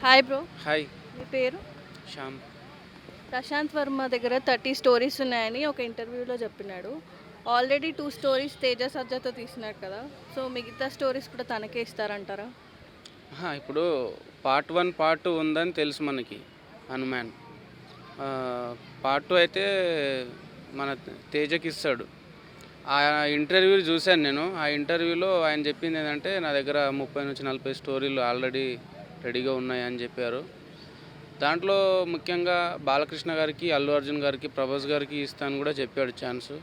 Hi bro. Hi మీ పేరు? శ్యామ్. ప్రశాంత్ వర్మ దగ్గర 30 stories ఉన్నాయని ఒక ఇంటర్వ్యూలో చెప్పినాడు. ఆల్రెడీ 2 స్టోరీస్ తేజ సజ్జతో తీసినాడు కదా, సో మిగతా స్టోరీస్ కూడా తనకే ఇస్తారంటారా? ఇప్పుడు పార్ట్ 1 పార్ట్ 2 ఉందని తెలుసు మనకి. హనుమాన్ పార్ట్ 2 అయితే మన తేజకి ఇస్తాడు. ఆ ఇంటర్వ్యూ చూశాను నేను. ఆ ఇంటర్వ్యూలో ఆయన చెప్పింది ఏంటంటే నా దగ్గర 30 నుంచి 40 స్టోరీలు ఆల్రెడీ రెడీగా ఉన్నాయని చెప్పారు. దాంట్లో ముఖ్యంగా బాలకృష్ణ గారికి, అల్లు అర్జున్ గారికి, ప్రభాస్ గారికి ఇస్తాను కూడా చెప్పాడు ఛాన్సు.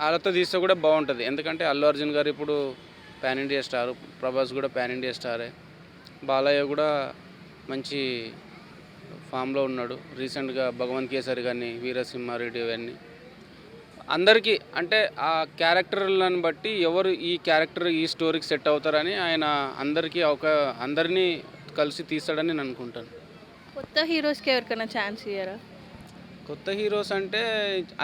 వాళ్ళతో తీస్తే కూడా బాగుంటుంది. ఎందుకంటే అల్లు అర్జున్ గారు ఇప్పుడు పాన్ ఇండియా స్టార్, ప్రభాస్ కూడా పాన్ ఇండియా స్టారే, బాలయ్య కూడా మంచి ఫామ్లో ఉన్నాడు. రీసెంట్గా భగవంత్ కేసరి కానీ, వీరసింహారెడ్డి ఇవన్నీ అందరికీ అంటే ఆ క్యారెక్టర్లను బట్టి ఎవరు ఈ క్యారెక్టర్ ఈ స్టోరీకి సెట్ అవుతారని ఆయన అందరినీ కలిసి తీస్తాడని నేను అనుకుంటాను. కొత్త హీరోస్కి ఎవరికైనా ఛాన్స్ ఇయ్యారా? కొత్త హీరోస్ అంటే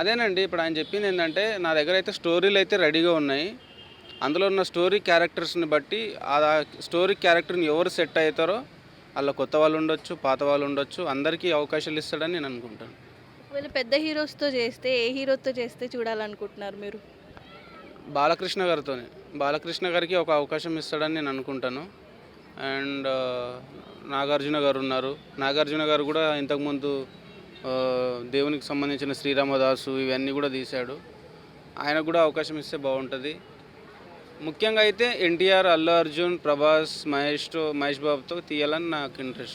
అదేనండి, ఇప్పుడు ఆయన చెప్పింది ఏంటంటే నా దగ్గర అయితే స్టోరీలు అయితే రెడీగా ఉన్నాయి. అందులో ఉన్న స్టోరీ క్యారెక్టర్స్ని బట్టి ఆ స్టోరీ క్యారెక్టర్ని ఎవరు సెట్ అవుతారో అలా కొత్త వాళ్ళు ఉండొచ్చు, పాత వాళ్ళు ఉండొచ్చు, అందరికీ అవకాశాలు ఇస్తాడని నేను అనుకుంటాను. ఒకవేళ పెద్ద హీరోస్తో చేస్తే ఏ హీరోతో చేస్తే చూడాలనుకుంటున్నారు మీరు? బాలకృష్ణ గారితోనే, బాలకృష్ణ గారికి ఒక అవకాశం ఇస్తాడని నేను అనుకుంటాను. అండ్ నాగార్జున గారు ఉన్నారు. నాగార్జున గారు కూడా ఇంతకుముందు దేవునికి సంబంధించిన శ్రీరామదాసు ఇవన్నీ కూడా తీశాడు. ఆయనకు కూడా అవకాశం ఇస్తే బాగుంటుంది. ముఖ్యంగా అయితే ఎన్టీఆర్, అల్లు అర్జున్, ప్రభాస్, మహేష్ బాబుతో తీయాలని నాకు ఇంట్రెస్ట్.